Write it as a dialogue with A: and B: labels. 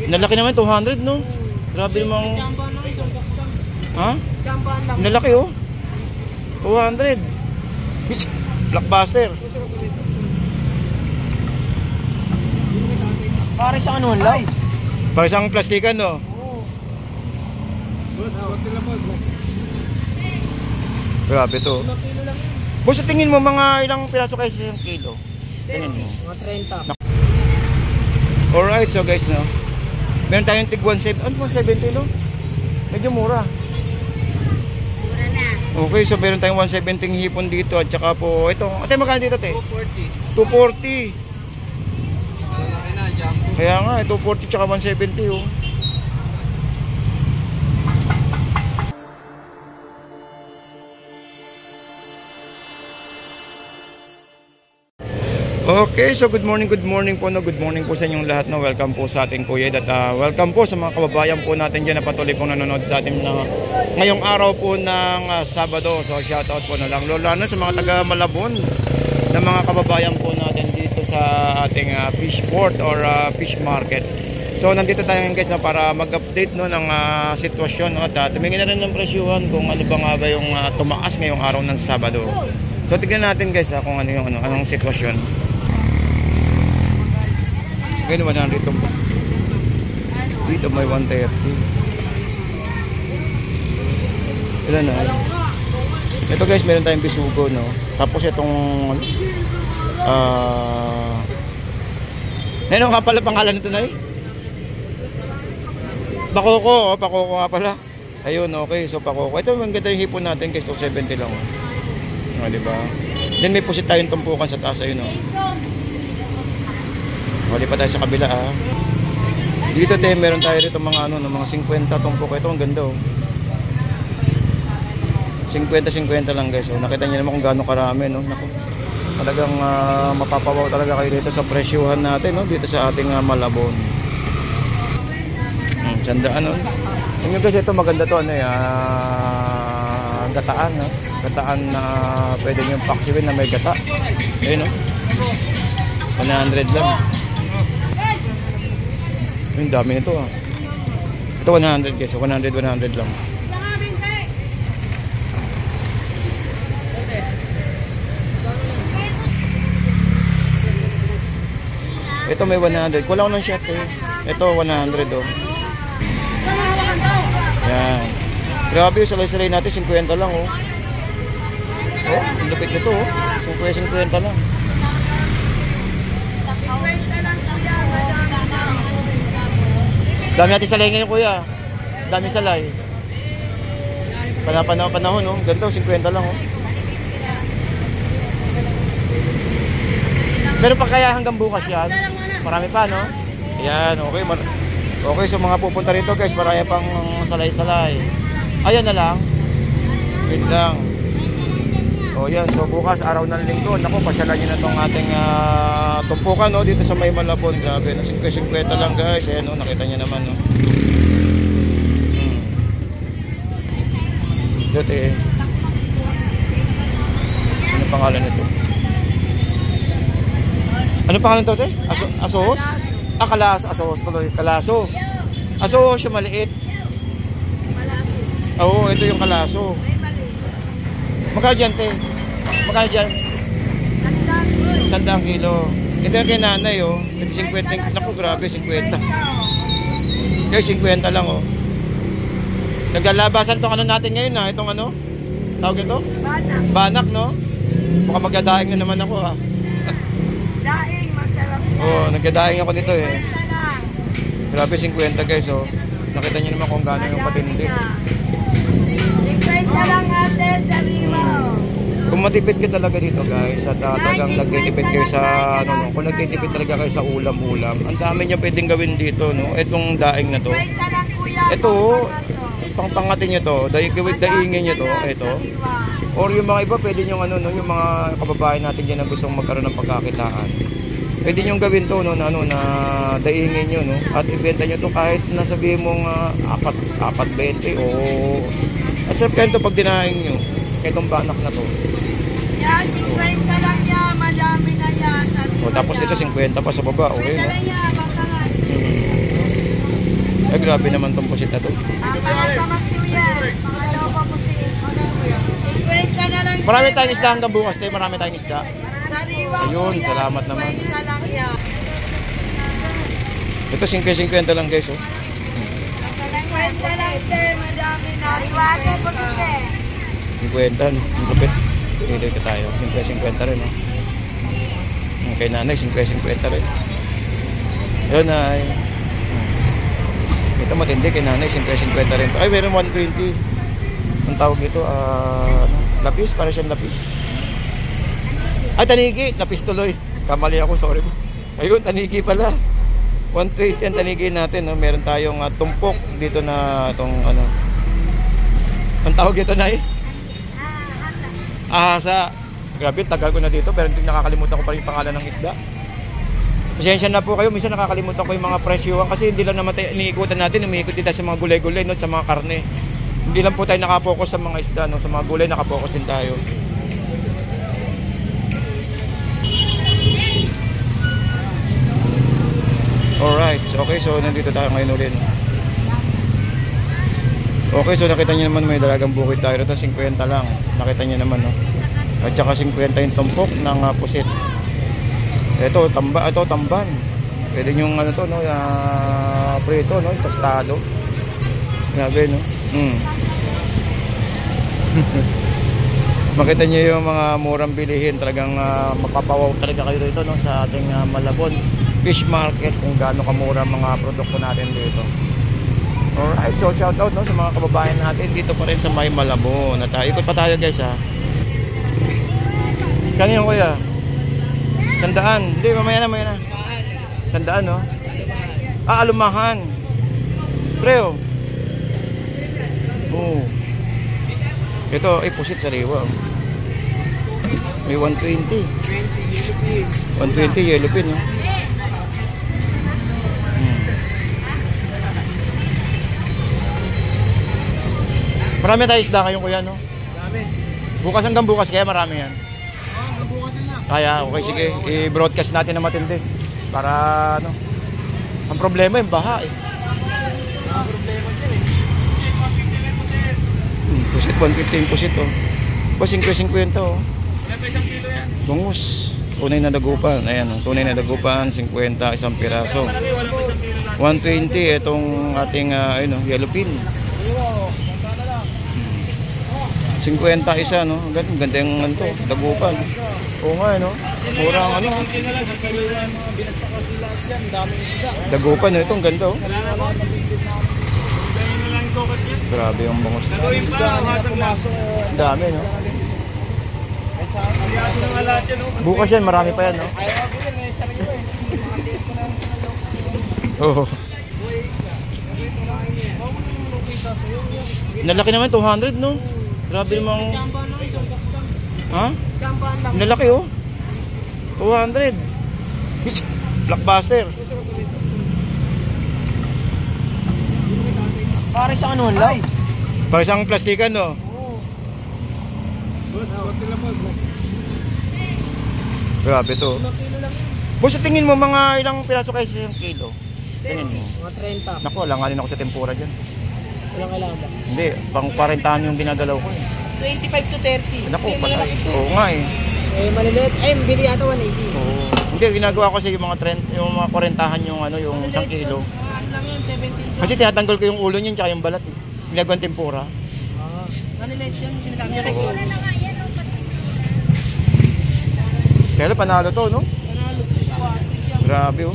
A: Nalaki naman, 200 no? Grabe namang... Ha? Nalaki oh. 200. Blockbuster.
B: Para sa ano lang?
A: Para isang plastikan no? Grabe to. Boss, sa tingin mo mga ilang piraso kayo sa 1 kilo? Tingin mo.
B: Mga 30.
A: Alright, so guys no. Meron tayong tig 170. Ano 170 no? Medyo mura.
C: Mura na.
A: Okay, so meron tayong 170 hipon dito at saka po ito. Ate, magkano dito, te?
B: 240.
A: 240. Kaya nga, 240 tsaka 170 oh. Okay, so good morning po no. Good morning po sa inyong lahat no. Welcome po sa ating Kuya at welcome po sa mga kababayan po natin diyan na patuloy pong nanonood sa atin na ngayong araw po ng Sabado. So shout out po na lang lalo sa mga taga Malabon na mga kababayan po natin dito sa ating fish port or fish market. So nandito tayo ngayon guys na para mag-update no ng sitwasyon no, at tumingin na rin ng presyuhan kung ano ba nga ba yung tumaas ngayong araw ng Sabado. So tignan natin guys kung ano yung anong sitwasyon. Ngayon 100 dito may 130. Ilan na? Ito guys, meron tayong bisugo no. Tapos itong ano nga pala pangalan nito na Pakoko, pakoko nga pala. Ayun, okay. So pakoko. Ito ang ganda yung hipon natin guys, 270 lang. Di ba? Then may pusit tayong tumpukan sa taas ayun oh. Wali pa tayo sa kabila Dito tayo meron tayo rito mga ano, mga 50 tumpok. Ito ang ganda oh. 50-50 lang guys. Oh. Nakita niyo naman kung gaano karami no. Naku. Talagang mapapawaw talaga kayo dito sa presyuhan natin no, dito sa ating Malabon. Sandaan no. Yung guys ito maganda to ano gataan no. Gataan na pwede niyo paksiwin na may gata. Ayun no. 100 lang. Ang dami nito Ito 100 guys, 100 lang. Ito may 100. Kulang ng shot eh. Ito 100 oh. Yan. Grabe yung salay-salay natin 50 lang oh. Oh, lupit nito oh. 50 lang. Dami natin salay ngayon kuya. Dami salay. Panahon no. Ganito 50 lang oh. Meron pa kaya hanggang bukas yan? Marami pa no? Ayan okay. Okay so mga pupunta rito guys. Marami pang salay-salay. Ayan na lang. Yun lang. O yan, so bukas araw ng linggo. Naku, pasyalan nyo na itong ating tumpukan no, dito sa may Malabon. Grabe, na 50-50 lang guys. Ayan no, nakita nyo naman no. Dito eh. Ano pangalan nito? Ano pangalan ito sir? Asos? Kalaso. Asos tuloy. Kalaso. Aso siya maliit. Oo, ito yung kalaso. Magkano dyan, te? Magkano dyan? 100 kilo. Ito yung kay nanay, oh. Ito 50. Naku, grabe, 50. Kaya 50 lang, oh. Naglalabasan tong ano natin ngayon, ha? Itong ano? Tawag ito?
C: Banak.
A: Banak, no? Mukhang magdadaing na naman ako, ha?
C: Daing, masarap yan.
A: Oo, nagdadaing ako dito, eh.
C: 50 lang.
A: Grabe, 50 guys, oh. Nakita nyo naman kung gaano yung patindi.
C: 50 lang ate, sarimo.
A: Kung matipid ka talaga dito guys at talagang nagtitipid kayo sa ano, kung nagtitipid talaga kayo sa ulam-ulam, ang dami niyo pwedeng gawin dito no. Itong daing na to. Ito pangpangatin niyo to, daingin niyo to, ito. Or yung mga iba pwede niyo ano no, yung mga kababayan natin diyan na gustong magkaroon ng pagkakitaan. Pwede niyo gawin to no, na ano na daingin niyo no at ibenta niyo to kahit nasabihin mong 4.20 o at sarap kayo ito pag dinaing nyo. Itong banak na to.
C: Yan, 50 lang yan. Madami na yan.
A: O tapos ito 50 pa sa baba. Okay, no? grabe naman tong pusit na to. Marami tayong isda hanggang bukas, tayo. Marami tayong isda. Ayun, salamat naman. Ito 50-50 lang guys, oh.
C: 50 lang, te. Madami na. Ariwate po si te.
A: 50, no? Ang kapit. Pili ka tayo. 50-50 rin, oh. Kay nanay, 50-50 rin. Ayun, ay. Ito matindi kay nanay, 50-50 rin. Ay, meron 120. Ang tawag nito, ano? Lapis, para siyang lapis. Ay, tanigi. Lapis tuloy. Kamali ako, sorry po. Ayun, tanigi pala. 120 ang tanigi natin, no? Meron tayong tumpok dito na itong ano. Ang tawag dito na ahasa. Grabe, tagal ko na dito pero hindi nakakalimutan ko pa rin yung pangalan ng isda. Pasensya na po kayo, minsan nakakalimutan ko yung mga presyohan kasi hindi lang naman tayo iniikutan natin, umiikot dito sa mga gulay-gulay, no? Sa mga karne. Hindi lang po tayo nakapokus sa mga isda, no? Sa mga gulay nakapokus din tayo. Alright, so okay, so nandito tayo ngayon ulit. Okay, so nakita nyo naman may dalagang bukid tayo rito, 50 lang. Nakita nyo naman, no? At saka 50 yung tumpok ng pusit. Ito, tamban. Pwede nyo ano to, no? Prito, no? Tostado. Grabe, no? Makita nyo yung mga murang bilihin. Talagang mapapawaw talaga kayo rito, no? Sa ating Malabon Fish Market, kung gaano kamura mga produkto natin dito. Alright, so shout out, no, sa mga kababayan natin dito pa rin sa May Malabon. At ikot pa tayo guys, ha. Kanino kuya? 100. Hindi, mamaya na. 100, no? Alumahan. Preo. Oh. Ito, pusit sariwa. May 120. 120 yellow pin, no? Marami tayo isda ngayon kuya, no?
B: Marami.
A: Bukas hanggang bukas kaya marami yan.
B: Bukas na lang.
A: Kaya, okay, sige. I-broadcast natin na matindi. Para, ano. Ang problema yung baha, eh.
B: Ang problema dyan,
A: Pusit, 150 yung pusit, oh. O, 50-50 oh.
B: Isang kilo yan.
A: Bungus. Tunay na dagupan. Ayan, oh. Tunay na dagupan, 50, isang piraso. 120, itong ating, ayun, oh, yellow pin. 50 isa, no? Ang ganda yung ano to, dagupan. Oo nga, no? Murang ano. Dagupan, no? Ito, ang ganda, oh. Grabe yung bangos. Ang dami, no? Bukas yan, marami pa yan, no? Oo. Nalaki naman, 200, no? Grabe namang... Ha? Nalaki, oh. 200. Blockbuster.
B: Pare sa ano lang?
A: Para isang plastikan, no? Grabe to. Boss, tingin mo mga ilang piraso kayo sa 1 kilo? Tingin mo.
B: Mga 30.
A: Naku, alanganin ako sa tempura dyan.
B: Walang alam ba?
A: Hindi, pang 40 yung ginagalaw ko, eh.
B: 25 to 30.
A: Naku, patay. Oo nga, eh.
B: Maliliit. Ay, bili yata 180.
A: Oo. Hindi, ginagawa ko kasi yung mga 30, yung mga 40 yung ano, yung 1 kilo.
B: Lang yun, 70.
A: Kasi tinatanggal ko yung ulo niyan tsaka yung balat, eh. Ginagawang tempura.
B: Maliliit yan. Sinasabi niya
A: Oo. Kaya panalo to, no?
B: Panalo.
A: Grabe, oh.